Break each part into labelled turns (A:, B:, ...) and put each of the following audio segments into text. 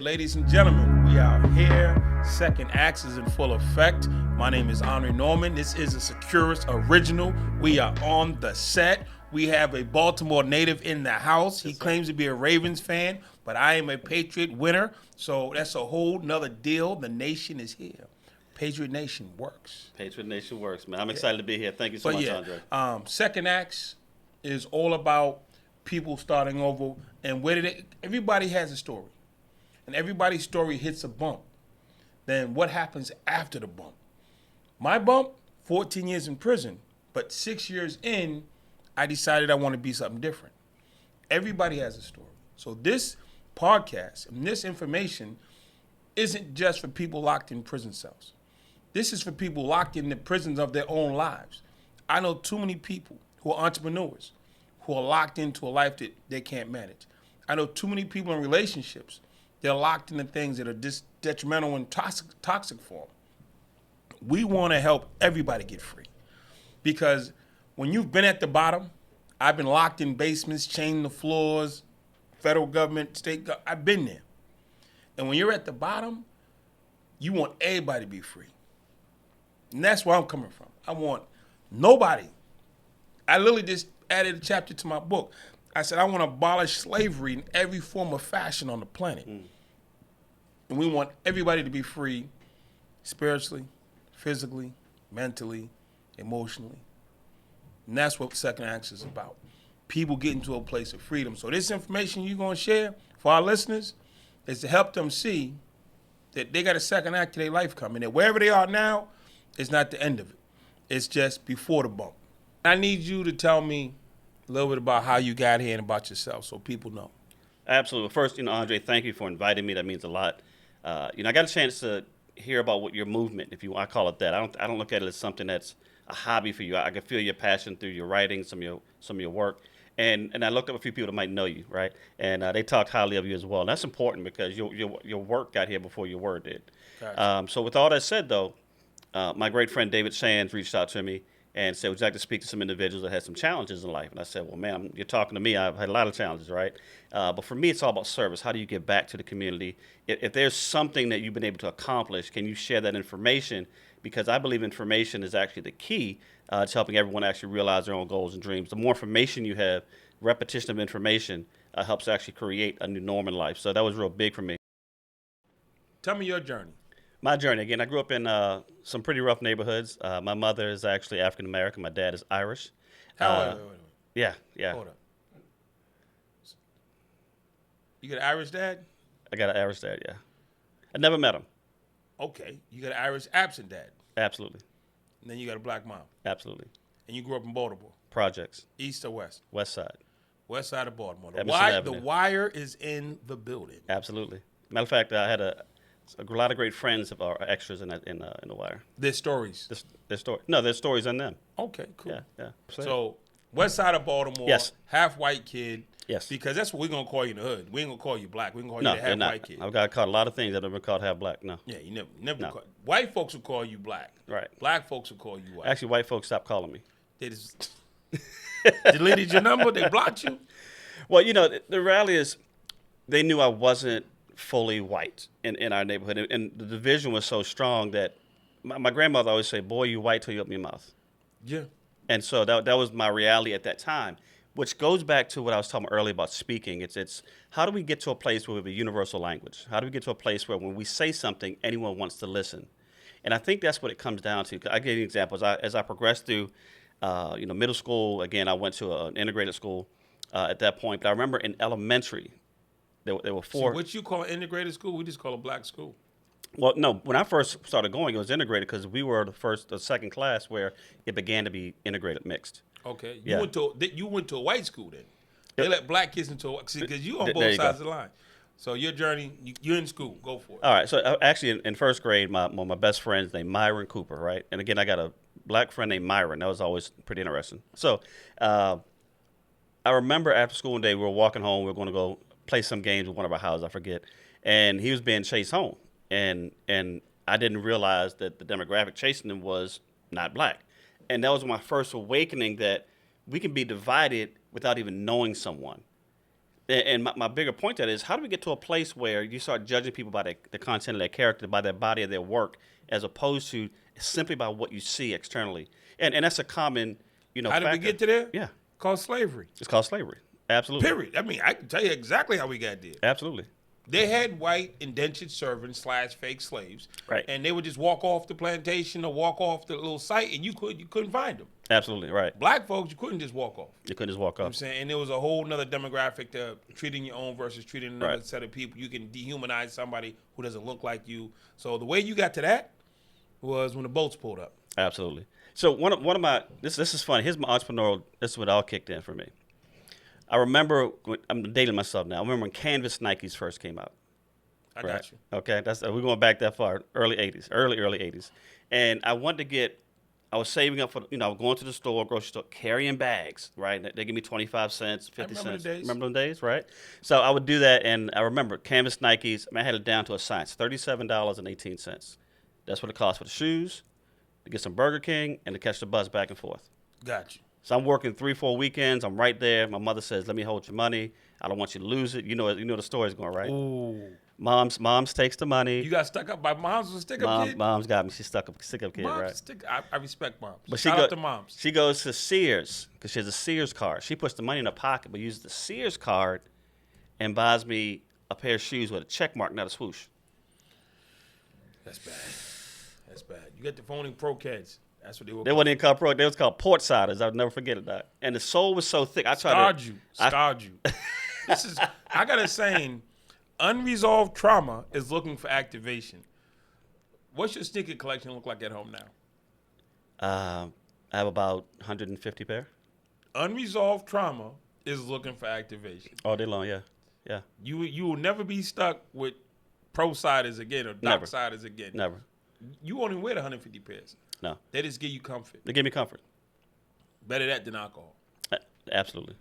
A: Ladies and gentlemen, we are here. Second Acts is in full effect. My name is Andre Norman. This is a Securus original. We are on the set. We have a Baltimore native in the house. He claims to be a Ravens fan, but I am a Patriot winner. So that's a whole nother deal. The nation is here. Patriot Nation works.
B: Patriot Nation works, man. I'm excited to be here. Thank you so much, Andre.
A: Second Acts is all about people starting over, and everybody has a story. And everybody's story hits a bump. Then what happens after the bump? My bump, 14 years in prison, but 6 years in, I decided I want to be something different. Everybody has a story. So this podcast and this information isn't just for people locked in prison cells. This is for people locked in the prisons of their own lives. I know too many people who are entrepreneurs who are locked into a life that they can't manage. I know too many people in relationships. They're locked into things that are detrimental and toxic for them. We want to help everybody get free. Because when you've been at the bottom, I've been locked in basements, chained the floors, federal government, I've been there. And when you're at the bottom, you want everybody to be free. And that's where I'm coming from. I want nobody. I literally just added a chapter to my book. I said, I want to abolish slavery in every form of fashion on the planet. And we want everybody to be free spiritually, physically, mentally, emotionally. And that's what Second Acts is about. People getting to a place of freedom. So this information you're going to share for our listeners is to help them see that they got a second act to their life coming. That wherever they are now is not the end of it. It's just before the bump. I need you to tell me a little bit about how you got here and about yourself so people know.
B: Absolutely. First, Andre, thank you for inviting me. That means a lot. I got a chance to hear about what your movement, I call it that. I don't look at it as something that's a hobby for you. I can feel your passion through your writing, some of your work. And I looked up a few people that might know you, right? And they talked highly of you as well. And that's important because your work got here before your word did. Gotcha. So with all that said, though, my great friend David Sands reached out to me and said, would you like to speak to some individuals that had some challenges in life? And I said, well, man, you're talking to me. I've had a lot of challenges, right? But for me, it's all about service. How do you give back to the community? If there's something that you've been able to accomplish, can you share that information? Because I believe information is actually the key to helping everyone actually realize their own goals and dreams. The more information you have, repetition of information helps actually create a new norm in life. So that was real big for me.
A: Tell me your journey.
B: My journey, again, I grew up in some pretty rough neighborhoods. My mother is actually African-American. My dad is Irish.
A: Wait.
B: Yeah.
A: Hold up. You got an Irish dad?
B: I got an Irish dad, yeah. I never met him.
A: Okay. You got an Irish absent dad?
B: Absolutely.
A: And then you got a black mom?
B: Absolutely.
A: And you grew up in Baltimore?
B: Projects.
A: East or west?
B: West side.
A: West side of Baltimore. The Wire is in the building.
B: Absolutely. Matter of fact, I had a lot of great friends of our extras in the Wire.
A: Their stories?
B: Their story. No, there's stories in them.
A: Okay, cool.
B: Yeah.
A: So, west side of Baltimore,
B: yes.
A: Half white kid.
B: Yes.
A: Because that's what we're going to call you in the hood. We ain't going to call you black. We're going to call you the half white kid.
B: I've got caught a lot of things I've never been called half black, no.
A: Yeah, you never no. White folks will call you black.
B: Right.
A: Black folks will call you white.
B: Actually, white folks stopped calling me.
A: They just deleted your number? They blocked you?
B: Well, the reality is they knew I wasn't fully white in our neighborhood. And the division was so strong that my grandmother always say, boy, you white till you open your mouth.
A: Yeah.
B: And so that was my reality at that time, which goes back to what I was talking earlier about speaking. It's how do we get to a place where we have a universal language? How do we get to a place where when we say something, anyone wants to listen? And I think that's what it comes down to. I give you examples. As I progressed through middle school, again, I went to an integrated school at that point. But I remember in elementary, there were four.
A: So what you call integrated school? We just call it black school.
B: Well, no. When I first started going, it was integrated because we were the second class where it began to be integrated mixed.
A: Okay. You went to a white school then. They let black kids into a white school because you on both sides of the line. So your journey, you're in school. Go for it.
B: All right. So actually, in first grade, my best friends named Myron Cooper, right? And again, I got a black friend named Myron. That was always pretty interesting. So I remember after school one day, we were walking home. We were going to go play some games with one of our houses. I forget. And he was being chased home. And I didn't realize that the demographic chasing him was not black. And that was my first awakening that we can be divided without even knowing someone. And my bigger point to that is, how do we get to a place where you start judging people by the content of their character, by their body of their work, as opposed to simply by what you see externally? And that's a common,
A: How did we
B: factor.
A: get to there?
B: Yeah.
A: Called slavery.
B: It's called slavery. Absolutely.
A: Period. I mean, I can tell you exactly how we got there.
B: Absolutely.
A: They had white indentured servants / fake slaves,
B: Right.
A: And they would just walk off the plantation or walk off the little site, and you couldn't find them.
B: Absolutely. Right.
A: Black folks, you couldn't just walk off.
B: You couldn't just walk up.
A: I'm saying, and there was a whole nother demographic to treating your own versus treating another
B: Right.
A: set of people. You can dehumanize somebody who doesn't look like you. So the way you got to that was when the boats pulled up.
B: Absolutely. So one of my this is funny. Here's my entrepreneurial. This is what all kicked in for me. I remember I'm dating myself now. I remember when Canvas Nikes first came out.
A: I got you.
B: Okay, we're going back that far, early 80s, early 80s. And I wanted to I was saving up for, I was going to the store, grocery store, carrying bags, right? They give me 25 cents, 50
A: remember
B: cents.
A: the days.
B: Remember those days, right? So I would do that, and I remember Canvas Nikes, I had it down to a science, $37.18. That's what it cost for the shoes, to get some Burger King, and to catch the bus back and forth.
A: Got you.
B: So I'm working 3-4 weekends. I'm right there. My mother says, "Let me hold your money. I don't want you to lose it." You know the story's going, right?
A: Ooh.
B: Mom's takes the money.
A: You got stuck up by moms was a stick-up kid?
B: Mom's got me. She's stick up kid,
A: Moms
B: right?
A: I respect moms.
B: But
A: Shout out to moms.
B: She goes to Sears because she has a Sears card. She puts the money in her pocket, but uses the Sears card and buys me a pair of shoes with a check mark, not a swoosh.
A: That's bad. That's bad. You got the phony pro kids. That's what they were
B: They weren't even called pro. They was called port siders. I'll never forget it. That. And the sole was so thick.
A: Scarred you. I got a saying, unresolved trauma is looking for activation. What's your sneaker collection look like at home now?
B: I have about 150 pair.
A: Unresolved trauma is looking for activation.
B: All day long, yeah. Yeah.
A: You will never be stuck with pro siders again or dock siders again.
B: Never.
A: You won't even wear the 150 pairs.
B: No.
A: They just give you comfort.
B: They give me comfort.
A: Better that than alcohol.
B: Absolutely.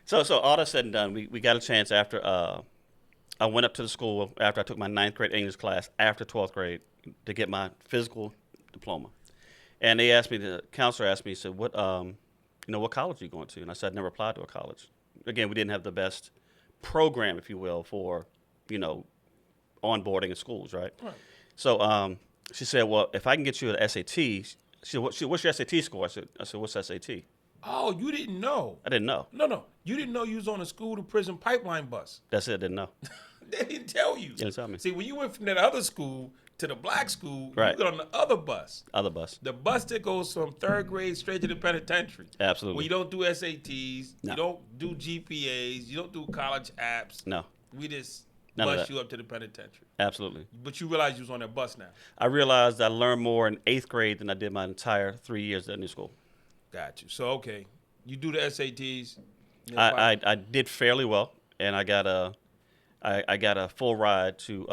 B: So all that said and done, we got a chance after I went up to the school after I took my 9th grade English class after 12th grade to get my physical diploma. And they asked me, the counselor asked me, he said, what college are you going to? And I said, I never applied to a college. Again, we didn't have the best program, if you will, for, onboarding in schools, right? So she said, well, if I can get you an SAT, she said, what's your SAT score? I said, what's SAT?
A: Oh, you didn't know.
B: I didn't know.
A: No. You didn't know you was on a school to prison pipeline bus.
B: That's it, I didn't know.
A: They didn't tell you.
B: They didn't tell me.
A: See, when you went from that other school to the black school,
B: Right.
A: you got on the other bus.
B: Other bus.
A: The bus that goes from 3rd grade straight to the penitentiary.
B: Absolutely.
A: Where you don't do SATs,
B: No.
A: you don't do GPAs, you don't do college apps.
B: No.
A: We just
B: None of
A: bus
B: that.
A: you up to the penitentiary.
B: Absolutely.
A: But you realize you was on that bus now.
B: I realized I learned more in 8th grade than I did my entire 3 years at new school.
A: Got you. So, okay. You do the SATs.
B: I did fairly well, and I got a full ride to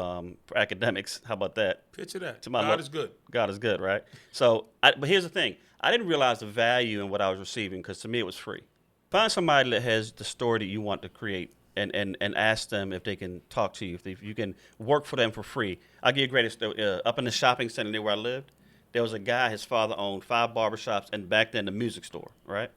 B: for academics. How about that?
A: Picture that.
B: To my
A: God is good.
B: God is good, right? So, but here's the thing. I didn't realize the value in what I was receiving because to me it was free. Find somebody that has the story that you want to create and ask them if they can talk to you, if you can work for them for free. I'll give you a great story. Up in the shopping center near where I lived, there was a guy, his father owned 5 barbershops and back then the music store, right?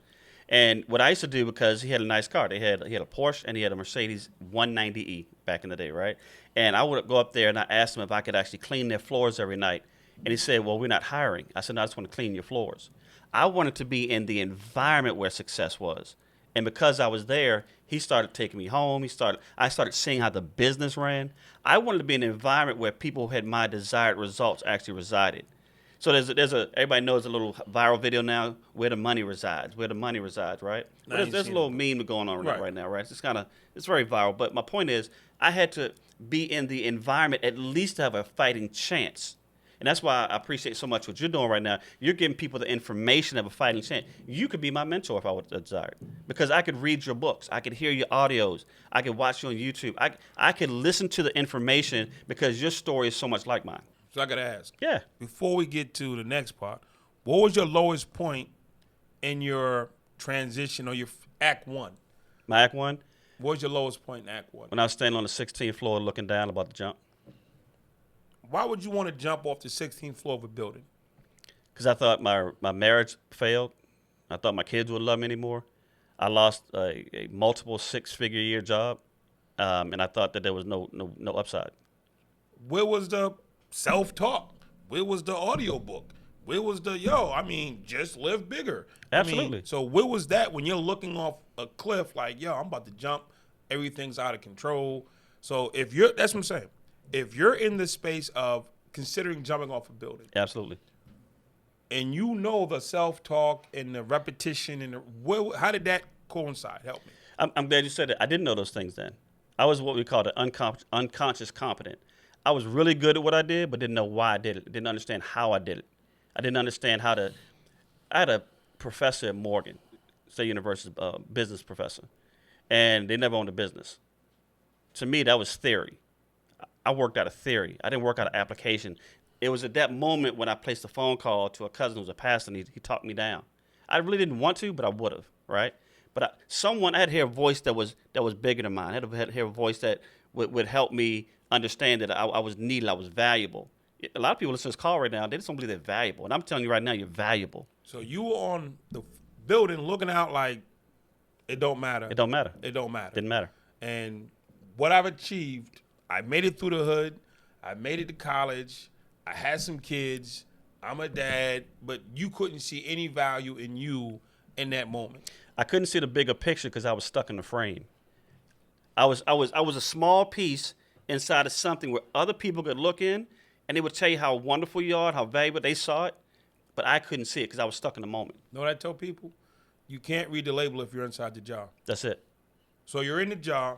B: And what I used to do, because he had a nice car, he had a Porsche and he had a Mercedes 190E back in the day, right? And I would go up there and I asked him if I could actually clean their floors every night. And he said, well, we're not hiring. I said, no, I just want to clean your floors. I wanted to be in the environment where success was. And because I was there, he started taking me home. I started seeing how the business ran. I wanted to be in an environment where people had my desired results actually resided. So everybody knows a little viral video now, where the money resides, right? There's a little meme going on right now, right? It's very viral. But my point is, I had to be in the environment at least to have a fighting chance. And that's why I appreciate so much what you're doing right now. You're giving people the information of a fighting chance. You could be my mentor if I would desire, because I could read your books. I could hear your audios. I could watch you on YouTube. I could listen to the information because your story is so much like mine.
A: So I got to ask.
B: Yeah.
A: Before we get to the next part, what was your lowest point in your transition or your Act 1?
B: My Act 1?
A: What was your lowest point in Act 1?
B: When I was standing on the 16th floor looking down about to jump.
A: Why would you want to jump off the 16th floor of a building?
B: Because I thought my marriage failed. I thought my kids wouldn't love me anymore. I lost a multiple 6-figure-year job, and I thought that there was no upside.
A: Where was the self-talk? Where was the audiobook? Where was the, just live bigger?
B: Absolutely.
A: So where was that when you're looking off a cliff like, I'm about to jump, everything's out of control. So that's what I'm saying. If you're in the space of considering jumping off a building.
B: Absolutely.
A: And you know the self-talk and the repetition and how did that coincide? Help me.
B: I'm glad you said that. I didn't know those things then. I was what we call the unconscious competent. I was really good at what I did, but didn't know why I did it. Didn't understand how I did it. I didn't understand how to. I had a professor at Morgan State University, business professor, and they never owned a business. To me, that was theory. I worked out of theory. I didn't work out of application. It was at that moment when I placed a phone call to a cousin who was a pastor, and he talked me down. I really didn't want to, but I would have, right? But I had to hear a voice that was bigger than mine. I had to hear a voice that would help me understand that I was needed, I was valuable. A lot of people listen to this call right now, they just don't believe they're valuable. And I'm telling you right now, you're valuable.
A: So you were on the building looking out like, it don't matter.
B: It don't matter.
A: It don't matter.
B: Didn't matter.
A: And what I've achieved, I made it through the hood. I made it to college. I had some kids. I'm a dad. But you couldn't see any value in you in that moment.
B: I couldn't see the bigger picture because I was stuck in the frame. I was a small piece inside of something where other people could look in and they would tell you how wonderful you are, how valuable they saw it, but I couldn't see it because I was stuck in the moment.
A: You know what I tell people? You can't read the label if you're inside the jar.
B: That's it.
A: So you're in the jar,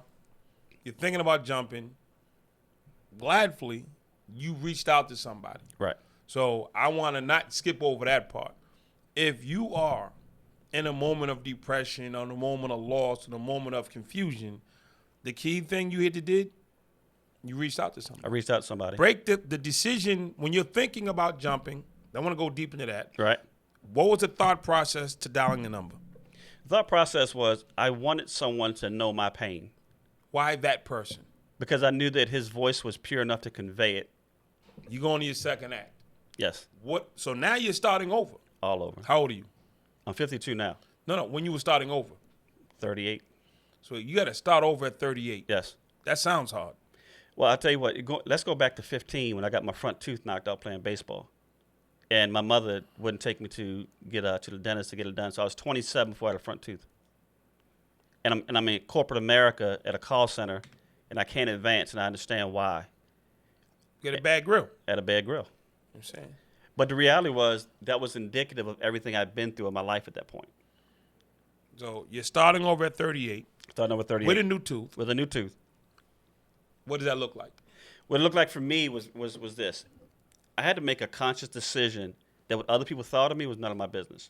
A: you're thinking about jumping. Gladfully, you reached out to somebody.
B: Right.
A: So I want to not skip over that part. If you are in a moment of depression, or a moment of loss, or a moment of confusion, the key thing you did, you reached out to somebody.
B: I reached out to somebody.
A: Break the decision when you're thinking about jumping. I want to go deep into that.
B: Right.
A: What was the thought process to dialing the number?
B: The thought process was I wanted someone to know my pain.
A: Why that person?
B: Because I knew that his voice was pure enough to convey it.
A: You go into your second act.
B: Yes.
A: What? So now you're starting over.
B: All over.
A: How old are you?
B: I'm 52 now.
A: No. When you were starting over.
B: 38.
A: So you got to start over at 38.
B: Yes.
A: That sounds hard.
B: Well, I'll tell you what. Let's go back to 15 when I got my front tooth knocked out playing baseball. And my mother wouldn't take me to get to the dentist to get it done. So I was 27 before I had a front tooth. And I'm in corporate America at a call center, and I can't advance, and I understand why.
A: You had a bad grill.
B: At a bad grill.
A: I'm saying.
B: But the reality was that was indicative of everything I'd been through in my life at that point.
A: So you're starting over at 38.
B: Starting over at 38.
A: With a new tooth.
B: With a new tooth.
A: What does that look like?
B: What it looked like for me was this. I had to make a conscious decision that what other people thought of me was none of my business.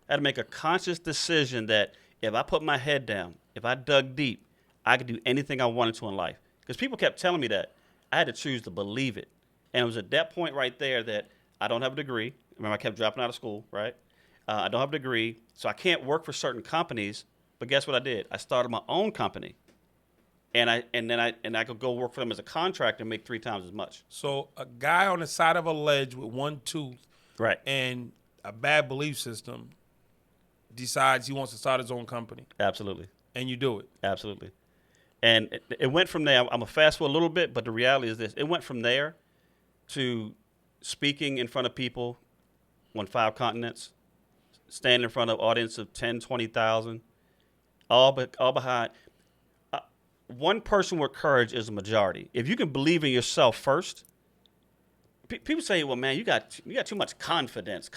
B: I had to make a conscious decision that if I put my head down, if I dug deep, I could do anything I wanted to in life. Because people kept telling me that. I had to choose to believe it. And it was at that point right there that I don't have a degree. Remember, I kept dropping out of school, right? I don't have a degree, so I can't work for certain companies. But guess what I did? I started my own company. And I could go work for them as a contractor and make 3 times as much.
A: So a guy on the side of a ledge with one tooth,
B: right,
A: and a bad belief system decides he wants to start his own company.
B: Absolutely.
A: And you do it.
B: Absolutely. And it went from there. I'm going to fast forward a little bit, but the reality is this. It went from there to speaking in front of people on 5 continents, standing in front of an audience of 10, 20,000, all behind. One person with courage is a majority. If you can believe in yourself first, people say, well, man, you got too much confidence.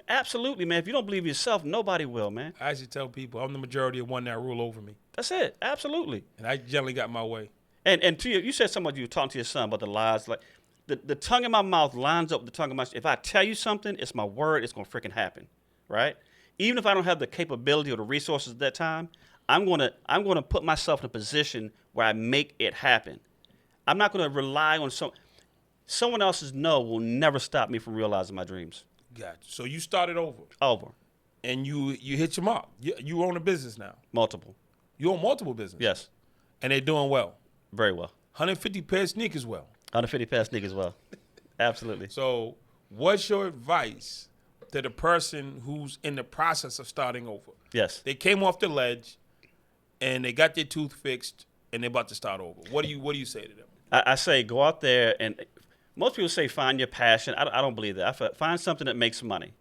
B: Absolutely, man. If you don't believe in yourself, nobody will, man.
A: I actually tell people I'm the majority of one that rule over me.
B: That's it. Absolutely.
A: And I generally got my way.
B: And to you said something, you were talking to your son about the lies. Like the tongue in my mouth lines up with the tongue in my. If I tell you something, it's my word. It's going to freaking happen, right? Even if I don't have the capability or the resources at that time, I'm gonna put myself in a position where I make it happen. I'm not gonna rely on someone else's no will never stop me from realizing my dreams.
A: Gotcha. So you started over.
B: Over.
A: And you hit your mark. You own a business now.
B: Multiple.
A: You own multiple businesses.
B: Yes.
A: And they're doing well.
B: Very well.
A: 150 pair of sneakers well.
B: 150 pair of sneakers well. Absolutely.
A: So what's your advice to the person who's in the process of starting over.
B: Yes.
A: They came off the ledge, and they got their tooth fixed, and they're about to start over. What do you say to them?
B: I say go out there, and most people say find your passion. I don't believe that. Find something that makes money,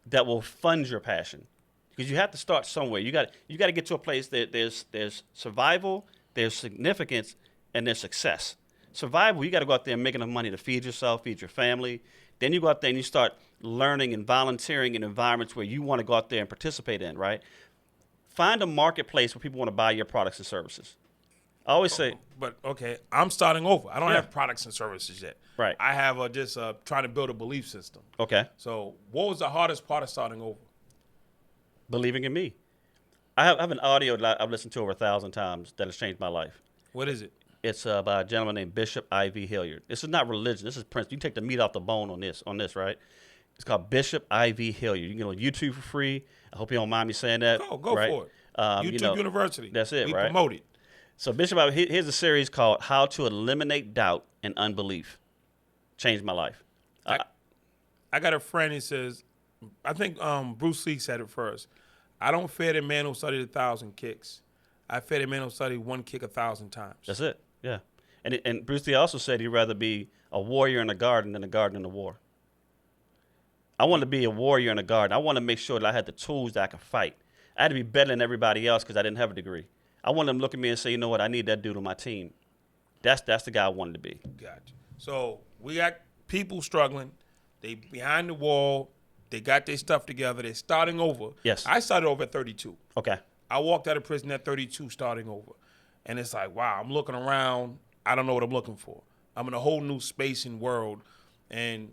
B: that will fund your passion, because you have to start somewhere. You got to get to a place that there's survival, there's significance, and there's success. Survival, you got to go out there and make enough money to feed yourself, feed your family. Then you go out there and you start learning and volunteering in environments where you want to go out there and participate in, right? Find a marketplace where people want to buy your products and services. I always say,
A: But okay, I'm starting over. I don't
B: Yeah.
A: have products and services yet.
B: Right.
A: I have just trying to build a belief system.
B: okay,
A: So, what was the hardest part of starting over?
B: believing in me. I have an audio that I've listened to over 1,000 times that has changed my life.
A: What is it?
B: It's by a gentleman named Bishop I.V. Hilliard. This is not religion. This is Prince. You can take the meat off the bone on this, right? It's called Bishop I.V. Hilliard. You can get on YouTube for free. I hope you don't mind me saying that.
A: Go
B: right?
A: for it. YouTube
B: you know,
A: University.
B: That's it,
A: we
B: right?
A: promote it.
B: So Bishop, here's a series called How to Eliminate Doubt and Unbelief. Changed my life.
A: I got a friend who says, I think Bruce Lee said it first. I don't fear the man who studied 1,000 kicks. I fear the man who studied one kick 1,000 times.
B: That's it. Yeah. And Bruce Lee also said he'd rather be a warrior in a garden than a gardener in a war. I want to be a warrior in a garden. I want to make sure that I had the tools that I could fight. I had to be better than everybody else because I didn't have a degree. I wanted them to look at me and say, you know what, I need that dude on my team. That's the guy I wanted to be.
A: Gotcha. So we got people struggling. They behind the wall. They got their stuff together. They're starting over.
B: Yes.
A: I started over at 32.
B: Okay.
A: I walked out of prison at 32 starting over. And it's like, wow, I'm looking around. I don't know what I'm looking for. I'm in a whole new space and world, and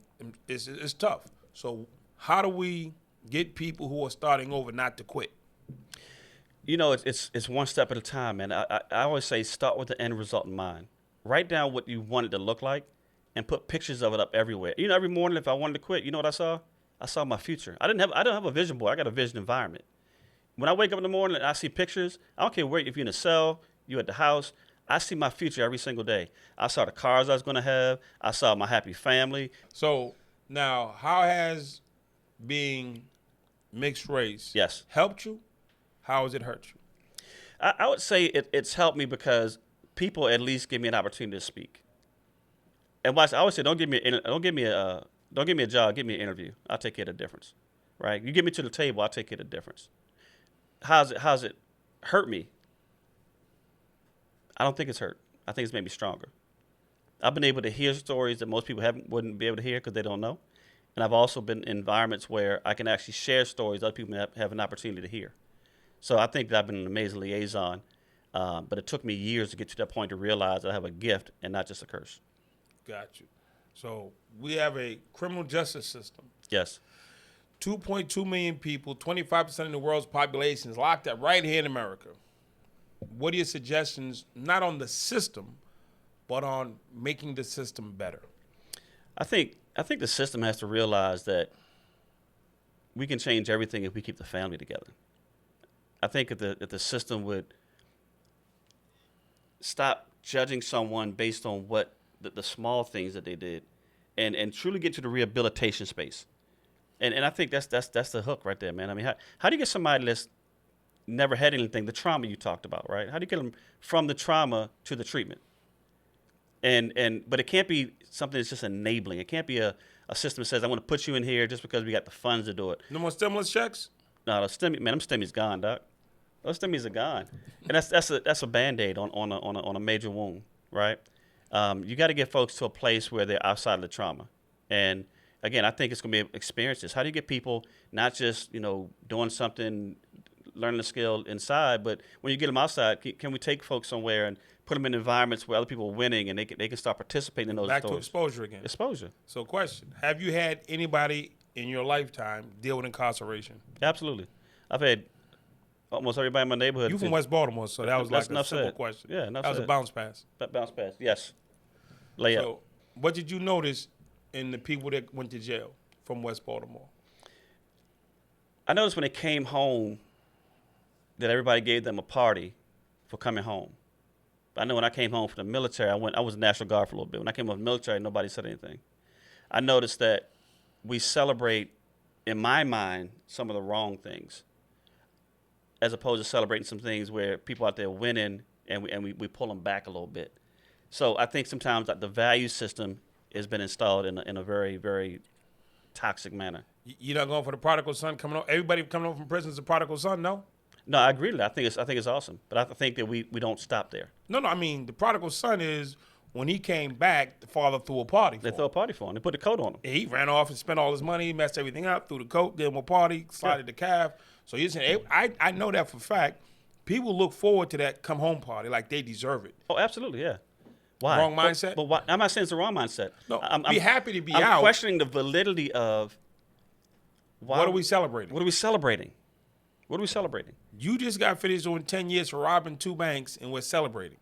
A: it's tough. So how do we get people who are starting over not to quit?
B: You know, it's one step at a time, man. I always say start with the end result in mind. Write down what you want it to look like and put pictures of it up everywhere. You know, every morning if I wanted to quit, you know what I saw? I saw my future. I don't have a vision board. I got a vision environment. When I wake up in the morning and I see pictures, I don't care where, if you're in a cell, you're at the house, I see my future every single day. I saw the cars I was going to have. I saw my happy family.
A: So now, how has being mixed race
B: Yes.
A: helped you? How has it hurt you?
B: I would say it's helped me because people at least give me an opportunity to speak. And I always say, don't give me a job, give me an interview. I'll take care of the difference, right? You get me to the table, I'll take care of the difference. How's it hurt me? I don't think it's hurt. I think it's made me stronger. I've been able to hear stories that most people wouldn't be able to hear because they don't know. And I've also been in environments where I can actually share stories other people have an opportunity to hear. So I think that I've been an amazing liaison, but it took me years to get to that point to realize that I have a gift and not just a curse.
A: Got you. So we have a criminal justice system.
B: Yes.
A: 2.2 million people, 25% of the world's population is locked up right here in America. What are your suggestions, not on the system, but on making the system better?
B: I think the system has to realize that we can change everything if we keep the family together. I think if the system would stop judging someone based on what the small things that they did, and truly get to the rehabilitation space, and I think that's the hook right there, man. I mean, how do you get somebody that's never had anything, the trauma you talked about, right? How do you get them from the trauma to the treatment? But it can't be something that's just enabling. It can't be a system that says, I want to put you in here just because we got the funds to do it.
A: No more stimulus checks?
B: No, the STEMI, man, them STEMI's gone, doc. Those STEMI's are gone. And that's a Band-Aid on a major wound, right? You got to get folks to a place where they're outside of the trauma. And again, I think it's going to be experiences. How do you get people not just, doing something, learning a skill inside, but when you get them outside, can we take folks somewhere and put them in environments where other people are winning and they can start participating in those
A: Back
B: stories?
A: to exposure again.
B: Exposure.
A: So question, have you had anybody in your lifetime deal with incarceration?
B: Absolutely. I've had almost everybody in my neighborhood.
A: You from West Baltimore, so that was like a
B: enough
A: simple
B: said.
A: question.
B: Yeah, enough
A: that was
B: said.
A: a bounce pass.
B: Bounce pass, yes. Layup.
A: So what did you notice in the people that went to jail from West Baltimore?
B: I noticed when they came home that everybody gave them a party for coming home. I know when I came home from the military, I was National Guard for a little bit. When I came home from the military, nobody said anything. I noticed that we celebrate in my mind, some of the wrong things, as opposed to celebrating some things where people out there winning and we pull them back a little bit. So I think sometimes that the value system has been installed in a very, very toxic manner.
A: You're not going for the prodigal son coming home. Everybody coming home from prison is a prodigal son, no?
B: No, I agree with that. I think it's awesome, but I think that we don't stop there.
A: No, I mean, the prodigal son is when he came back, the father threw a party for
B: They
A: him.
B: throw a party for him. They put the coat on him.
A: He ran off and spent all his money, messed everything up, threw the coat, gave him a party, slided the calf. So you're saying, I know that for a fact. People look forward to that come home party like they deserve it.
B: Oh, absolutely, yeah. Why?
A: Wrong mindset?
B: But why? I'm not saying it's the wrong mindset.
A: No,
B: I'm
A: happy to be
B: I'm
A: out.
B: questioning the validity of why.
A: What are we celebrating?
B: What are we celebrating? What are we celebrating?
A: You just got finished doing 10 years for robbing 2 banks, and we're celebrating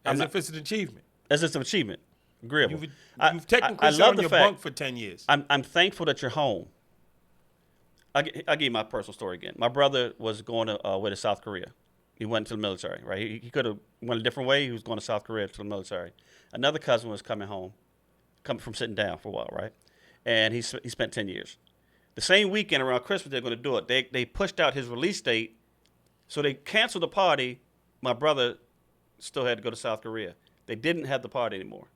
A: as if it's an achievement.
B: As it's an achievement. Agreeable.
A: You've technically sat on your bunk for 10 years.
B: I'm thankful that you're home. I'll give you my personal story again. My brother was going away to South Korea. He went to the military, right? He could have went a different way. He was going to South Korea to the military. Another cousin was coming home, coming from sitting down for a while, right? And he spent 10 years. The same weekend around Christmas, they're going to do it. They pushed out his release date, so they canceled the party. My brother still had to go to South Korea. They didn't have the party anymore.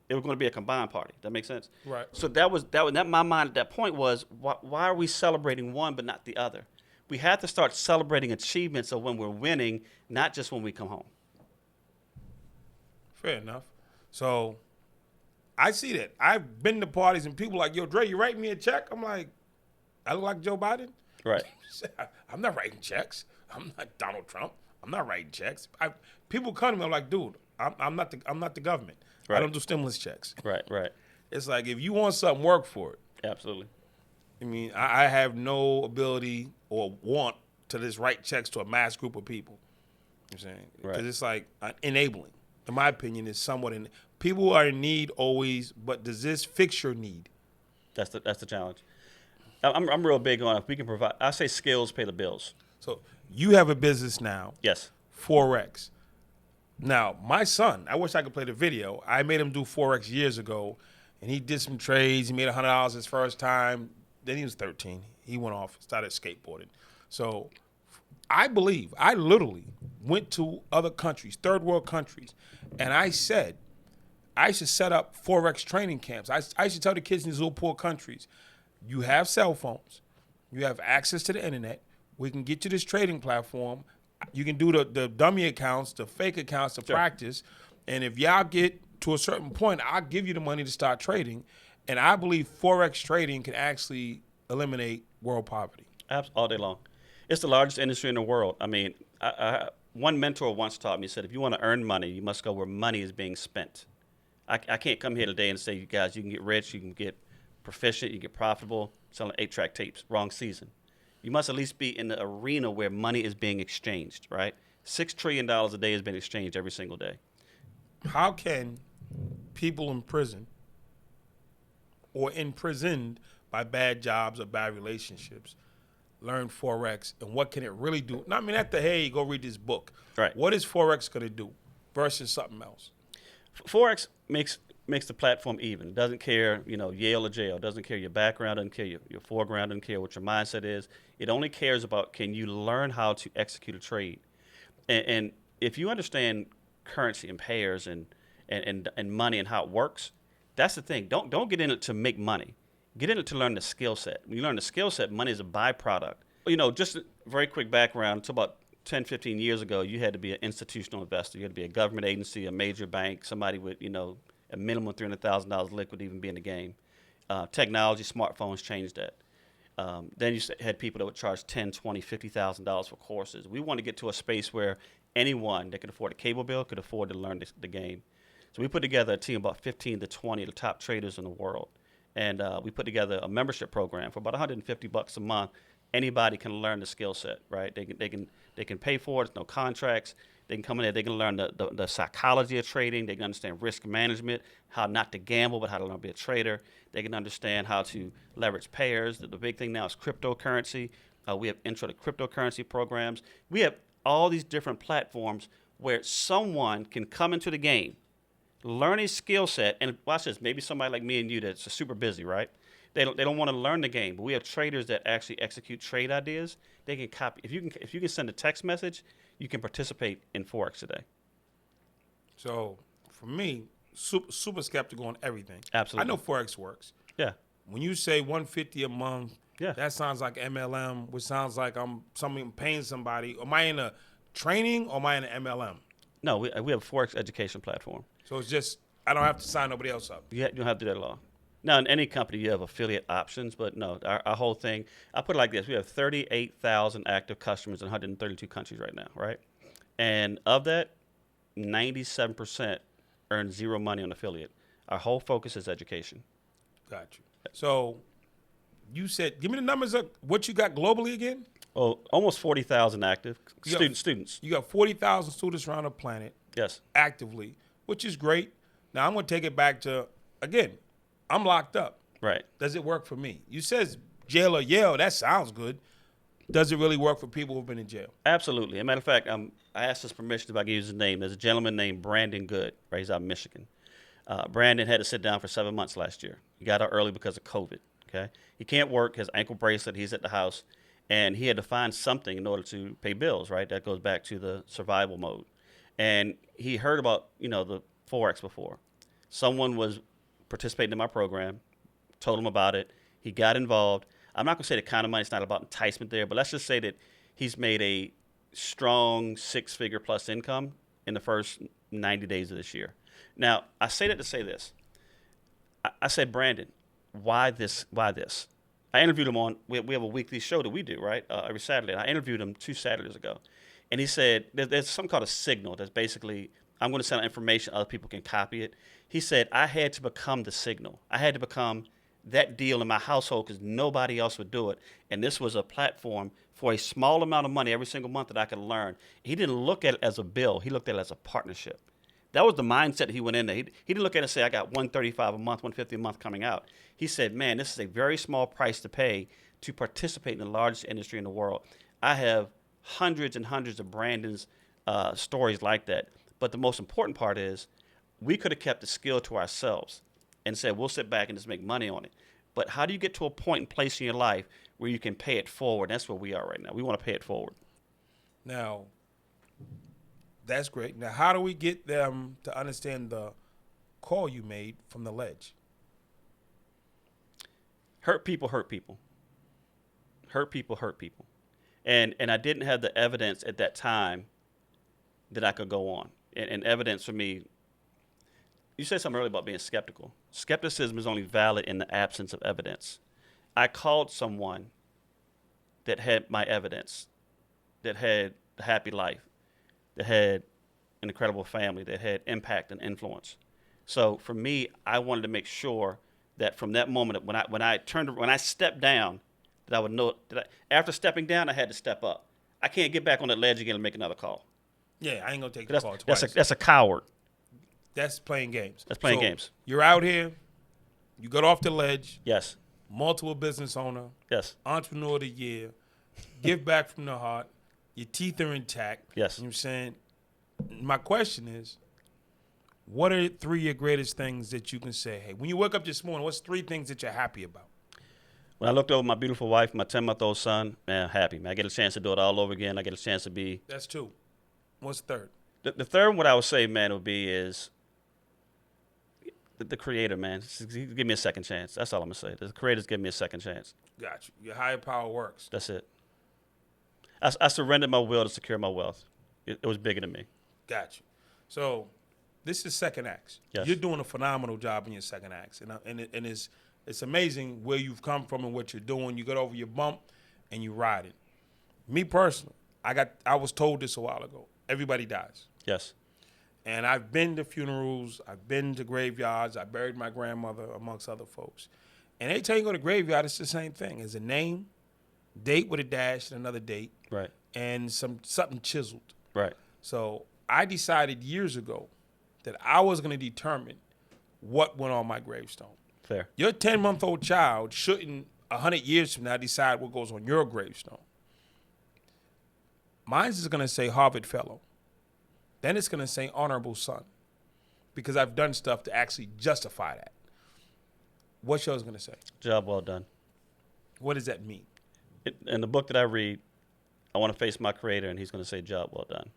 B: It was going to be a combined party. That makes sense?
A: Right.
B: So that was my mind at that point was, why are we celebrating one but not the other? We have to start celebrating achievements of when we're winning, not just when we come home.
A: Fair enough. So I see that. I've been to parties and people like, yo, Dre, you writing me a check? I'm like, I look like Joe Biden?
B: Right.
A: I'm not writing checks. I'm not Donald Trump. I'm not writing checks. People come to me, I'm like, dude, I'm not the government.
B: Right.
A: I don't do stimulus checks.
B: Right.
A: It's like, if you want something, work for it.
B: Absolutely.
A: I mean, I have no ability or want to just write checks to a mass group of people. You know what I'm saying? Because
B: Right.
A: it's like enabling. In my opinion, is somewhat people are in need always, but does this fix your need?
B: That's the challenge. I'm real big on if we can provide. I say skills pay the bills.
A: So you have a business now,
B: Yes.
A: Forex. Now, my son, I wish I could play the video. I made him do Forex years ago, and he did some trades. He made $100 his first time. Then he was 13. He went off, started skateboarding. So I literally went to other countries, third world countries, and I said, I should set up Forex training camps. I should tell the kids in these little poor countries, you have cell phones, you have access to the internet, we can get you this trading platform, you can do the dummy accounts, the fake accounts to practice, and if y'all get to a certain point, I'll give you the money to start trading, and I believe Forex trading can actually eliminate world poverty.
B: All day long. It's the largest industry in the world. I mean, one mentor once taught me, said, if you want to earn money, you must go where money is being spent. I can't come here today and say, you guys, you can get rich, you can get proficient, you can get profitable, selling 8-track tapes. Wrong season. You must at least be in the arena where money is being exchanged, right? $6 trillion a day is being exchanged every single day.
A: How can people in prison or imprisoned by bad jobs or bad relationships learn Forex, and what can it really do? No, I mean, at the hey, go read this book.
B: Right.
A: What is Forex going to do versus something else?
B: Forex makes the platform even. It doesn't care, Yale or jail. It doesn't care your background, doesn't care your foreground, doesn't care what your mindset is. It only cares about, can you learn how to execute a trade? And if you understand currency and pairs and money and how it works, that's the thing. Don't get in it to make money. Get in it to learn the skill set. When you learn the skill set, money is a byproduct. Just a very quick background. To about 10, 15 years ago, you had to be an institutional investor. You had to be a government agency, a major bank, somebody with, a minimum $300,000 liquid to even be in the game. Technology, smartphones changed that. Then you had people that would charge $10,000, $20,000, $50,000 for courses. We want to get to a space where anyone that could afford a cable bill could afford to learn the game. So we put together a team of about 15 to 20 of the top traders in the world. And we put together a membership program for about $150 a month. Anybody can learn the skill set, right? They can pay for it. There's no contracts. They can come in there. They can learn the psychology of trading. They can understand risk management, how not to gamble, but how to learn to be a trader. They can understand how to leverage pairs. The big thing now is cryptocurrency. We have intro to cryptocurrency programs. We have all these different platforms where someone can come into the game, learn a skill set, and watch this, maybe somebody like me and you that's super busy, right? They don't want to learn the game. But we have traders that actually execute trade ideas. They can copy. If you can send a text message, you can participate in Forex today.
A: So for me, super skeptical on everything.
B: Absolutely.
A: I know Forex works.
B: Yeah.
A: When you say 150 a month,
B: Yeah.
A: that sounds like MLM, which sounds like I'm paying somebody. Am I in a training or am I in an MLM?
B: No, we have a Forex education platform.
A: So it's just I don't have to sign nobody else up.
B: You don't have to do that at all. Now, in any company, you have affiliate options, but no, our whole thing, I put it like this. We have 38,000 active customers in 132 countries right now, right? And of that, 97% earn zero money on affiliate. Our whole focus is education.
A: Got you. So you said, give me the numbers of what you got globally again.
B: Oh, almost 40,000 active students.
A: You got 40,000 students around the planet.
B: Yes.
A: Actively, which is great. Now I'm going to take it back to, again, I'm locked up.
B: Right.
A: Does it work for me? You says jail or Yale. That sounds good. Does it really work for people who've been in jail?
B: Absolutely. As a matter of fact, I asked his permission if I could use his name. There's a gentleman named Brandon Goode, right? He's out of Michigan. Brandon had to sit down for 7 months last year. He got out early because of COVID. Okay. He can't work. His ankle bracelet. He's at the house, and he had to find something in order to pay bills. Right. That goes back to the survival mode. And he heard about the Forex before. Someone was participating in my program, told him about it. He got involved. I'm not going to say the kind of money, it's not about enticement there, but let's just say that he's made a strong 6-figure plus income in the first 90 days of this year. Now, I say that to say this. I said, Brandon, why this? Why this? I interviewed him on, we have a weekly show that we do, right, every Saturday. And I interviewed him 2 Saturdays ago. And he said, there's something called a signal that's basically, I'm going to send out information, other people can copy it. He said, I had to become the signal. I had to become that deal in my household because nobody else would do it. And this was a platform for a small amount of money every single month that I could learn. He didn't look at it as a bill. He looked at it as a partnership. That was the mindset that he went in there. He didn't look at it and say, I got $135 a month, $150 a month coming out. He said, man, this is a very small price to pay to participate in the largest industry in the world. I have hundreds and hundreds of Brandon's stories like that. But the most important part is we could have kept the skill to ourselves and said, we'll sit back and just make money on it. But how do you get to a point and place in your life where you can pay it forward? That's where we are right now. We want to pay it forward.
A: Now, that's great. Now, how do we get them to understand the call you made from the ledge?
B: Hurt people hurt people. Hurt people hurt people. And I didn't have the evidence at that time that I could go on. And evidence for me, you said something earlier about being skeptical. Skepticism is only valid in the absence of evidence. I called someone that had my evidence, that had a happy life, that had an incredible family, that had impact and influence. So for me, I wanted to make sure that from that moment, when I stepped down, that I would know that after stepping down, I had to step up. I can't get back on that ledge again and make another call.
A: Yeah, I ain't gonna take the call twice.
B: That's a coward.
A: That's playing games.
B: That's playing games.
A: You're out here. You got off the ledge.
B: Yes.
A: Multiple business owner.
B: Yes.
A: Entrepreneur of the year. Give back from the heart. Your teeth are intact.
B: Yes.
A: You know what I'm saying? My question is, what are 3 of your greatest things that you can say? Hey, when you wake up this morning, what's 3 things that you're happy about?
B: When I looked over my beautiful wife, my 10-month-old son, man, I'm happy, man. I get a chance to do it all over again. I get a chance to be.
A: That's 2. What's third?
B: The third, what I would say, man, would be is the creator, man. Just give me a second chance. That's all I'm going to say. The creator's give me a second chance.
A: Got you. Your higher power works.
B: That's it. I surrendered my will to secure my wealth. It was bigger than me.
A: Got you. So this is second acts.
B: Yes.
A: You're doing a phenomenal job in your second acts. And it's amazing where you've come from and what you're doing. You get over your bump and you ride it. Me personally, I was told this a while ago. Everybody dies.
B: Yes.
A: And I've been to funerals. I've been to graveyards. I buried my grandmother amongst other folks. And every time you go to graveyard, it's the same thing. It's a name, date with a dash, and another date.
B: Right.
A: And something chiseled.
B: Right.
A: So I decided years ago that I was going to determine what went on my gravestone.
B: Fair.
A: Your 10-month-old child shouldn't, 100 years from now, decide what goes on your gravestone. Mine's is going to say Harvard Fellow. Then it's going to say Honorable Son, because I've done stuff to actually justify that. What's yours going to say?
B: Job well done.
A: What does that mean?
B: In the book that I read, I want to face my Creator, and He's going to say, job well done,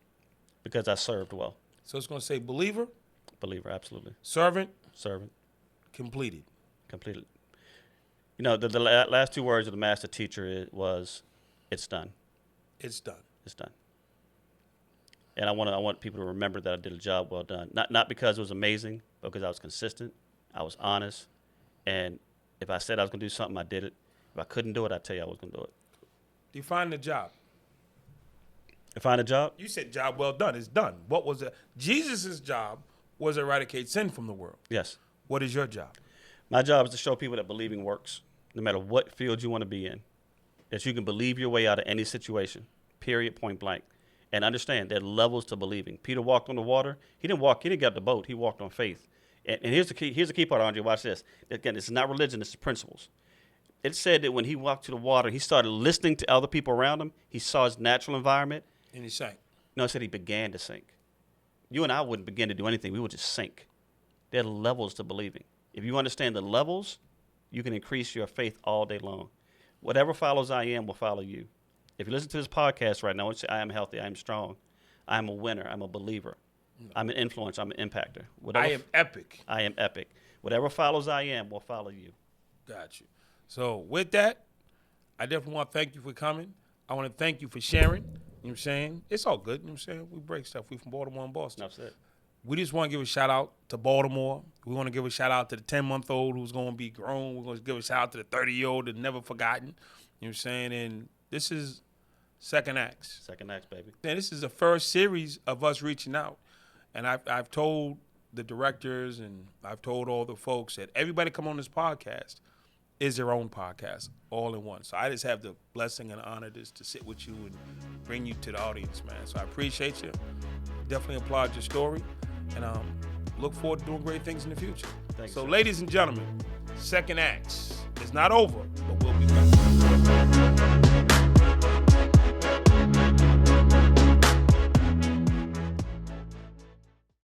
B: because I served well.
A: So it's going to say believer,
B: Absolutely.
A: servant,
B: Completed.
A: completed.
B: You know, the last two words of the master teacher was, it's done.
A: It's done.
B: It's done. And I want people to remember that I did a job well done. Not because it was amazing, but because I was consistent, I was honest, and if I said I was going to do something, I did it. If I couldn't do it, I'd tell you I was going to do it.
A: Define the job.
B: Define a job?
A: You said job well done. It's done. What was it? Jesus' job was eradicate sin from the world.
B: Yes.
A: What is your job?
B: My job is to show people that believing works, no matter what field you want to be in, that you can believe your way out of any situation, period, point blank. And understand there are levels to believing. Peter walked on the water. He didn't get out the boat. He walked on faith. And here's the key part, Andre. Watch this. Again, this is not religion. This is principles. It said that when he walked to the water, he started listening to other people around him. He saw his natural environment.
A: And he sank.
B: No, it said he began to sink. You and I wouldn't begin to do anything. We would just sink. There are levels to believing. If you understand the levels, you can increase your faith all day long. Whatever follows I am will follow you. If you listen to this podcast right now, say, I am healthy, I am strong, I am a winner, I'm a believer, I'm an influencer, I'm an impactor.
A: I am epic.
B: I am epic. Whatever follows I am will follow you.
A: Got you. So with that, I definitely want to thank you for coming. I want to thank you for sharing. You know what I'm saying? It's all good. You know what I'm saying? We break stuff. We from Baltimore and Boston.
B: That's it.
A: We just want to give a shout out to Baltimore. We want to give a shout out to the 10-month-old who's going to be grown. We're going to give a shout out to the 30-year-old that's never forgotten. You know what I'm saying? And this is Second Acts.
B: Second Acts, baby.
A: And this is the first series of us reaching out. And I've told the directors and I've told all the folks that everybody come on this podcast is their own podcast, all in one. So I just have the blessing and honor just to sit with you and bring you to the audience, man. So I appreciate you. Definitely applaud your story. And look forward to doing great things in the future.
B: Thanks,
A: so,
B: sir.
A: ladies and gentlemen, Second Acts is not over.